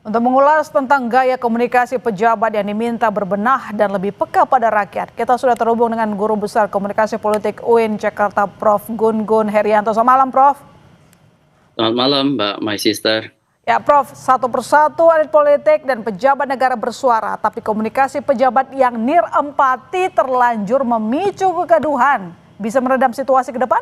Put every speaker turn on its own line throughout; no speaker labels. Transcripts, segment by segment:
Untuk mengulas tentang gaya komunikasi pejabat yang diminta berbenah dan lebih peka pada rakyat, kita sudah terhubung dengan Guru Besar Komunikasi Politik UIN Jakarta, Prof. Gun Gun Herianto. Selamat malam, Prof.
Selamat malam, Mbak My Sister.
Ya, Prof, satu persatu elit politik dan pejabat negara bersuara, tapi komunikasi pejabat yang nirempati terlanjur memicu kegaduhan. Bisa meredam situasi ke depan?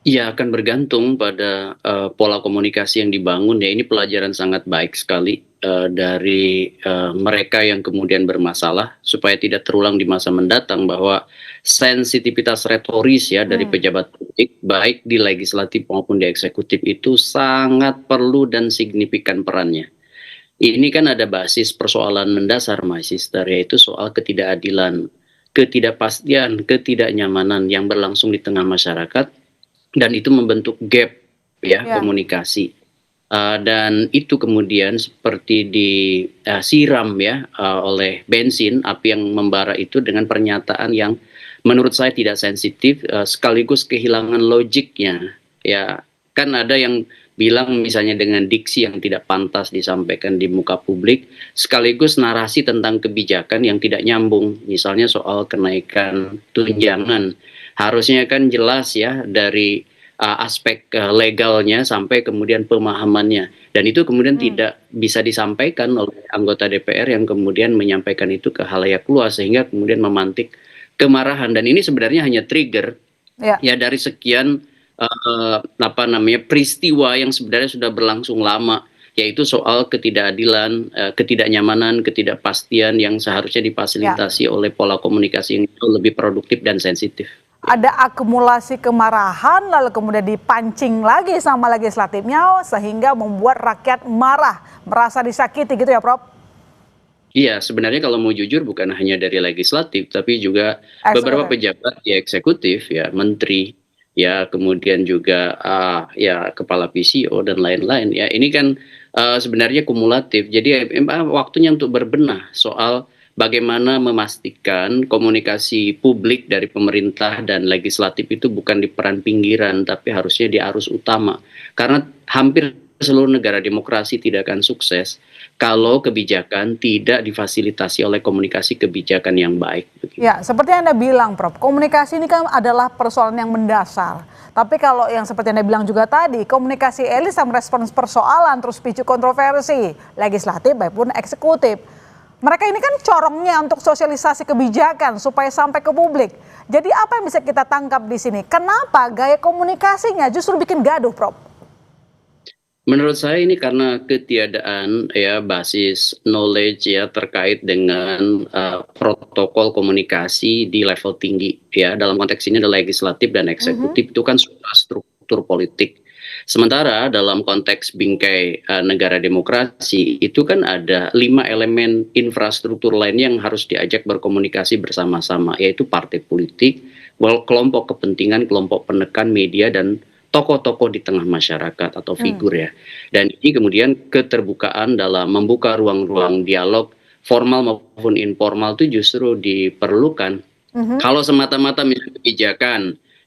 Iya, akan bergantung pada pola komunikasi yang dibangun ya. Ini pelajaran sangat baik sekali dari mereka yang kemudian bermasalah supaya tidak terulang di masa mendatang bahwa sensitivitas retoris ya dari pejabat politik baik di legislatif maupun di eksekutif itu sangat perlu dan signifikan perannya. Ini kan ada basis persoalan mendasar, My Sister, yaitu soal ketidakadilan, ketidakpastian, ketidaknyamanan yang berlangsung di tengah masyarakat. Dan itu membentuk gap ya komunikasi dan itu kemudian seperti disiram ya oleh bensin api yang membara itu dengan pernyataan yang menurut saya tidak sensitif sekaligus kehilangan logiknya ya. Kan ada yang bilang misalnya dengan diksi yang tidak pantas disampaikan di muka publik sekaligus narasi tentang kebijakan yang tidak nyambung, misalnya soal kenaikan tunjangan. Harusnya kan jelas ya dari aspek legalnya sampai kemudian pemahamannya, dan itu kemudian tidak bisa disampaikan oleh anggota DPR yang kemudian menyampaikan itu ke khalayak luas sehingga kemudian memantik kemarahan. Dan ini sebenarnya hanya trigger ya dari sekian peristiwa yang sebenarnya sudah berlangsung lama, yaitu soal ketidakadilan, ketidaknyamanan, ketidakpastian yang seharusnya difasilitasi oleh pola komunikasi yang lebih produktif dan sensitif.
Ada akumulasi kemarahan lalu kemudian dipancing lagi sama legislatifnya sehingga membuat rakyat marah, merasa disakiti gitu ya, Prof?
Iya, sebenarnya kalau mau jujur bukan hanya dari legislatif tapi juga beberapa pejabat di eksekutif ya, menteri ya, kemudian juga ya kepala PCO dan lain-lain ya. Ini kan sebenarnya kumulatif. Jadi waktunya untuk berbenah soal bagaimana memastikan komunikasi publik dari pemerintah dan legislatif itu bukan di peran pinggiran, tapi harusnya di arus utama. Karena hampir seluruh negara demokrasi tidak akan sukses kalau kebijakan tidak difasilitasi oleh komunikasi kebijakan yang baik.
Ya, seperti yang Anda bilang, Prof, komunikasi ini kan adalah persoalan yang mendasar. Tapi kalau yang seperti Anda bilang juga tadi, komunikasi elit sama respons persoalan terus picu kontroversi, legislatif maupun eksekutif. Mereka ini kan corongnya untuk sosialisasi kebijakan supaya sampai ke publik. Jadi apa yang bisa kita tangkap di sini? Kenapa gaya komunikasinya justru bikin gaduh, Prof?
Menurut saya ini karena ketiadaan ya basis knowledge ya terkait dengan protokol komunikasi di level tinggi ya. Dalam konteks ini ada legislatif dan eksekutif itu kan sudah struktur politik. Sementara dalam konteks bingkai negara demokrasi itu kan ada 5 elemen infrastruktur lain yang harus diajak berkomunikasi bersama-sama, yaitu partai politik, kelompok kepentingan, kelompok penekan, media, dan tokoh-tokoh di tengah masyarakat atau figur ya. Dan ini kemudian keterbukaan dalam membuka ruang-ruang dialog formal maupun informal itu justru diperlukan. Kalau semata-mata misalnya kebijakan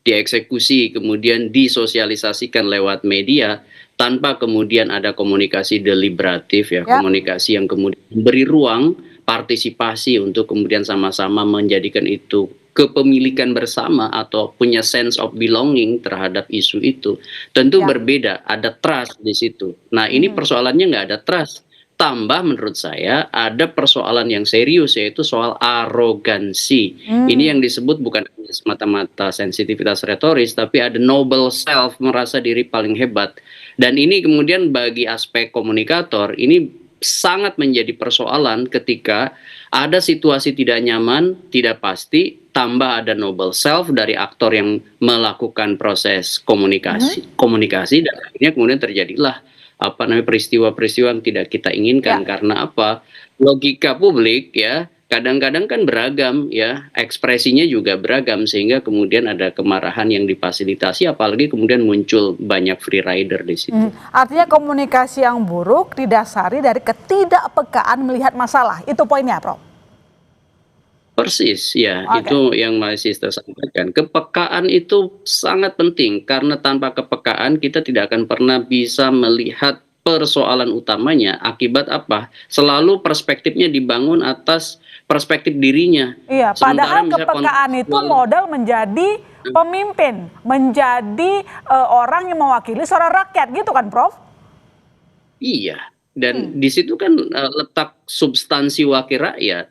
dieksekusi kemudian disosialisasikan lewat media tanpa kemudian ada komunikasi deliberatif ya, komunikasi yang kemudian memberi ruang partisipasi untuk kemudian sama-sama menjadikan itu kepemilikan bersama atau punya sense of belonging terhadap isu itu, tentu berbeda, ada trust di situ. Nah ini persoalannya nggak ada trust. Tambah menurut saya ada persoalan yang serius, yaitu soal arogansi. Ini yang disebut bukan semata-mata sensitivitas retoris, tapi ada noble self, merasa diri paling hebat. Dan ini kemudian bagi aspek komunikator, ini sangat menjadi persoalan ketika ada situasi tidak nyaman, tidak pasti, tambah ada noble self dari aktor yang melakukan proses komunikasi dan akhirnya kemudian terjadilah peristiwa-peristiwa yang tidak kita inginkan. Karena apa? Logika publik ya kadang-kadang kan beragam ya, ekspresinya juga beragam sehingga kemudian ada kemarahan yang difasilitasi, apalagi kemudian muncul banyak free rider di situ.
Artinya komunikasi yang buruk didasari dari ketidakpekaan melihat masalah. Itu poinnya, Prof.
Persis ya, itu yang masih saya sampaikan. Kepekaan itu sangat penting karena tanpa kepekaan kita tidak akan pernah bisa melihat persoalan utamanya akibat apa? Selalu perspektifnya dibangun atas perspektif dirinya.
Iya,
Sementara
padahal
misalnya
kepekaan itu
kontekstual,
modal menjadi pemimpin, menjadi orang yang mewakili suara rakyat gitu kan, Prof?
iya. Dan di situ kan letak substansi wakil rakyat,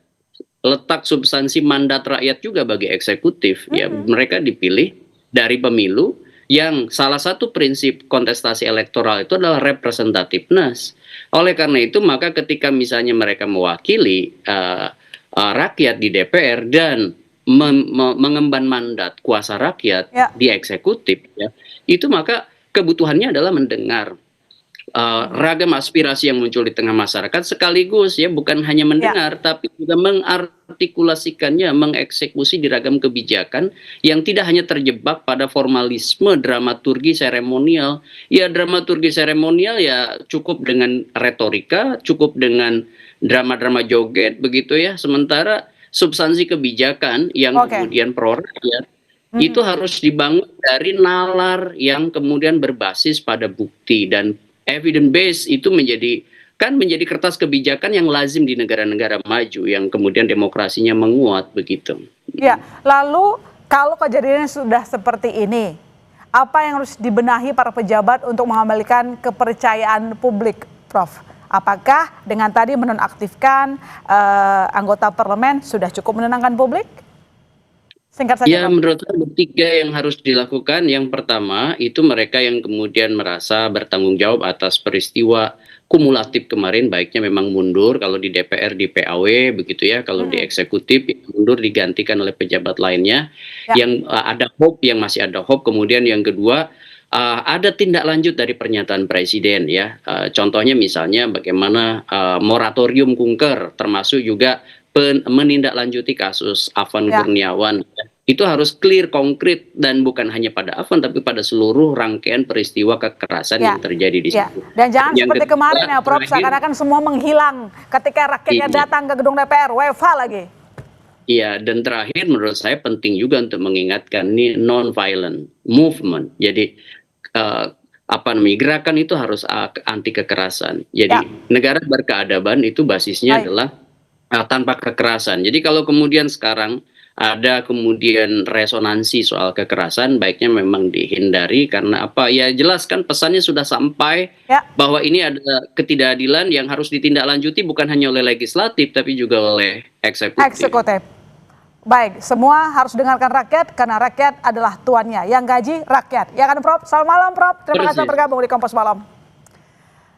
letak substansi mandat rakyat juga bagi eksekutif. Ya, mereka dipilih dari pemilu yang salah satu prinsip kontestasi elektoral itu adalah representativeness. Oleh karena itu, maka ketika misalnya mereka mewakili rakyat di DPR dan mengemban mandat kuasa rakyat
Ya.
di eksekutif, ya, itu maka kebutuhannya adalah mendengar ragam aspirasi yang muncul di tengah masyarakat, sekaligus ya bukan hanya mendengar tapi juga mengartikulasikannya, mengeksekusi di ragam kebijakan yang tidak hanya terjebak pada formalisme dramaturgi seremonial. Ya, dramaturgi seremonial ya cukup dengan retorika, cukup dengan drama-drama joget begitu ya. Sementara substansi kebijakan yang kemudian pro rakyat itu harus dibangun dari nalar yang kemudian berbasis pada bukti, dan evidence base itu menjadi kertas kebijakan yang lazim di negara-negara maju yang kemudian demokrasinya menguat begitu.
Ya, lalu kalau kejadiannya sudah seperti ini, apa yang harus dibenahi para pejabat untuk mengembalikan kepercayaan publik, Prof? Apakah dengan tadi menonaktifkan anggota parlemen sudah cukup menenangkan publik? Singkat saja,
Ya,
Prof.
menurut saya bertiga yang harus dilakukan. Yang pertama, itu mereka yang kemudian merasa bertanggung jawab atas peristiwa kumulatif kemarin, baiknya memang mundur kalau di DPR, di PAW, begitu ya. Kalau di eksekutif, mundur digantikan oleh pejabat lainnya. Yang ada hope, yang masih ada hope. Kemudian yang kedua, ada tindak lanjut dari pernyataan Presiden ya. Contohnya misalnya bagaimana moratorium kunker, termasuk juga menindaklanjuti kasus Afan Kurniawan. Itu harus clear, konkret, dan bukan hanya pada Afan tapi pada seluruh rangkaian peristiwa kekerasan yang terjadi di situ.
Dan jangan seperti kemarin ya, Prof, seakan-akan semua menghilang ketika rakyatnya datang ke gedung DPR, WFH lagi.
Iya, dan terakhir menurut saya penting juga untuk mengingatkan ini non-violent movement. Jadi gerakan itu harus anti kekerasan. Jadi negara berkeadaban itu basisnya adalah tanpa kekerasan. Jadi kalau kemudian sekarang ada kemudian resonansi soal kekerasan, baiknya memang dihindari karena apa? Ya jelas kan pesannya sudah sampai bahwa ini ada ketidakadilan yang harus ditindaklanjuti bukan hanya oleh legislatif tapi juga oleh eksekutif.
Baik, semua harus dengarkan rakyat karena rakyat adalah tuannya. Yang gaji rakyat. Ya kan, Prof? Selamat malam, Prof. Terima kasih telah bergabung di Kompas Malam.